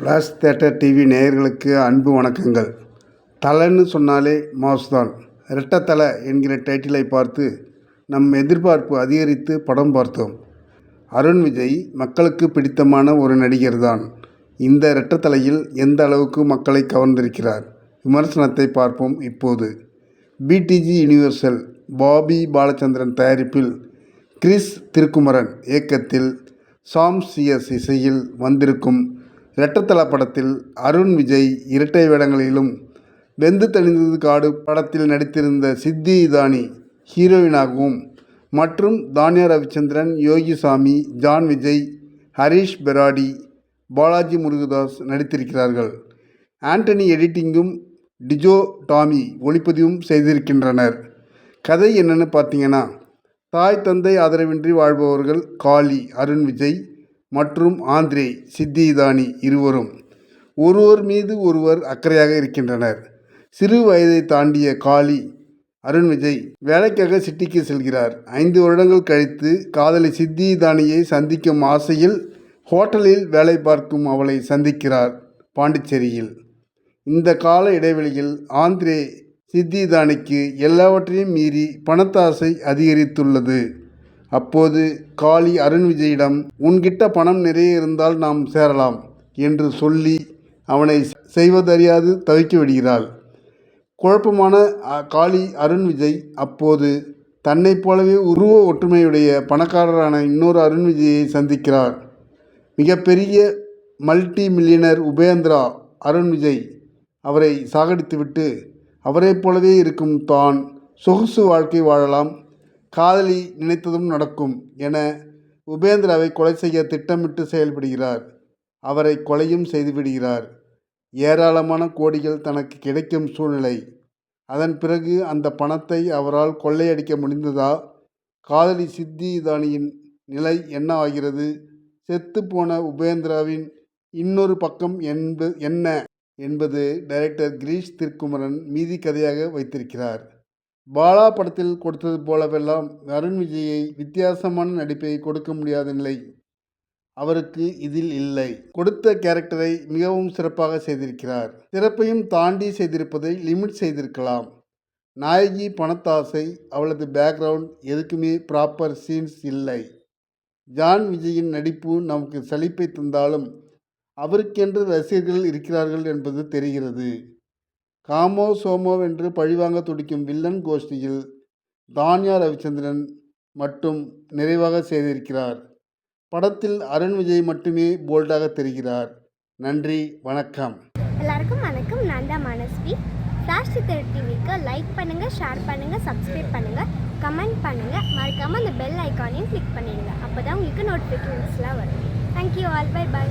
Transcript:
Flash theatre TV நேயர்களுக்கு அன்பு வணக்கங்கள். தலைன்னு சொன்னாலே மாஸ் தான். ரெட்டை தலை என்கிற டைட்டிலை பார்த்து நம் எதிர்பார்ப்பு அதிகரித்து படம் பார்த்தோம். அருண் விஜய் மக்களுக்கு பிடித்தமான ஒரு நடிகர் தான். இந்த ரெட்டை தலையில் எந்த அளவுக்கு மக்களை கவர்ந்திருக்கிறார்? விமர்சனத்தை பார்ப்போம் இப்போது. பிடிஜி யூனிவர்சல் பாபி பாலச்சந்திரன் தயாரிப்பில் கிரிஷ் திருக்குமரன் இயக்கத்தில் சாம் சிஎஸ் இசையில் வந்திருக்கும் ரெட்டத்தல படத்தில் அருண் விஜய் இரட்டை வேடங்களிலும், வெந்து தணிந்தது காடு படத்தில் நடித்திருந்த சித்தி இதானி ஹீரோயினாகவும் மற்றும் தானியா ரவிச்சந்திரன், யோகிசாமி, ஜான் விஜய், ஹரிஷ் பெராடி, பாலாஜி முருகதாஸ் நடித்திருக்கிறார்கள். ஆண்டனி எடிட்டிங்கும் டிஜோ டாமி ஒளிப்பதிவும் செய்திருக்கின்றனர். கதை என்னன்னு பார்த்தீங்கன்னா, தாய் தந்தை ஆதரவின்றி வாழ்பவர்கள் காளி அருண் விஜய் மற்றும் ஆந்திரே சித்தி இதானி இருவரும் ஒருவர் மீது ஒருவர் அக்கறையாக இருக்கின்றனர். சிறு வயதை தாண்டிய காளி அருண் விஜய் வேலைக்காக சிட்டிக்கு செல்கிறார். 5 வருடங்கள் கழித்து காதலி சித்தி இதானியை சந்திக்கும் ஆசையில் ஹோட்டலில் வேலை பார்க்கும் அவளை சந்திக்கிறார் பாண்டிச்சேரியில். இந்த கால இடைவெளியில் ஆந்திரே சித்தி இதானிக்கு எல்லாவற்றையும் மீறி பணத்தாசை அதிகரித்துள்ளது. அப்போது காளி அருண் விஜயிடம், உன்கிட்ட பணம் நிறைய இருந்தால் நாம் சேரலாம் என்று சொல்லி அவனை செய்வதறியாது தவிக்க விடுகிறாள். குழப்பமான காளி அருண் விஜய் அப்போது தன்னைப் போலவே உருவ ஒற்றுமையுடைய பணக்காரரான இன்னொரு அருண் விஜயை சந்திக்கிறார். மிகப்பெரிய மல்டி மில்லியனர் உபேந்திரா அருண் விஜய் அவரை சாகடித்துவிட்டு அவரைப் போலவே இருக்கும் தான் சொகுசு வாழ்க்கை வாழலாம், காதலி நினைத்ததும் நடக்கும் என உபேந்திராவை கொலை செய்ய திட்டமிட்டு செயல்படுகிறார். அவரை கொலையும் செய்துவிடுகிறார். ஏராளமான கோடிகள் தனக்கு கிடைக்கும் சூழ்நிலை. அதன் பிறகு அந்த பணத்தை அவரால் கொள்ளையடிக்க முடிந்ததா? காதலி சித்தி இதானியின் நிலை என்ன ஆகிறது? செத்துப்போன உபேந்திராவின் இன்னொரு பக்கம் என்ன என்பது டைரக்டர் கிரீஷ் திருக்குமரன் மீதி கதையாக வைத்திருக்கிறார். பாலா படத்தில் கொடுத்தது போலவெல்லாம் அருண் விஜயை வித்தியாசமான நடிப்பை கொடுக்க முடியாத நிலை அவருக்கு இதில் இல்லை. கொடுத்த கேரக்டரை மிகவும் சிறப்பாக செய்திருக்கிறார். சிறப்பையும் தாண்டி செய்திருப்பதை லிமிட் செய்திருக்கலாம். நாயகி பணத்தாசை, அவளது பேக்ரவுண்ட் எதுக்குமே ப்ராப்பர் சீன்ஸ் இல்லை. ஜான் விஜயின் நடிப்பு நமக்கு சலிப்பை தந்தாலும் அவருக்கென்று ரசிகர்கள் இருக்கிறார்கள் என்பது தெரிகிறது. காமோ சோமோவென்று பழிவாங்க துடிக்கும் வில்லன் கோஷ்டியில் தானியா ரவிச்சந்திரன் மட்டும் நிறைவாக செய்திருக்கிறார். படத்தில் அருண் விஜய் மட்டுமே போல்டாக தெரிகிறார். நன்றி, வணக்கம். எல்லாருக்கும் வணக்கம். நான் தான் மனஸ்வி. ஃப்ளாஷ் தியேட்டர் டிவிக்கு லைக் பண்ணுங்கள், ஷேர் பண்ணுங்கள், சப்ஸ்கிரைப் பண்ணுங்கள், கமெண்ட் பண்ணுங்கள். மறக்காமல் அந்த பெல் ஐக்கானையும் கிளிக் பண்ணிடுங்க. அப்போ தான் உங்களுக்கு நோட்டிஃபிகேஷன்ஸ்லாம் வரும். Thank you all. Bye bye.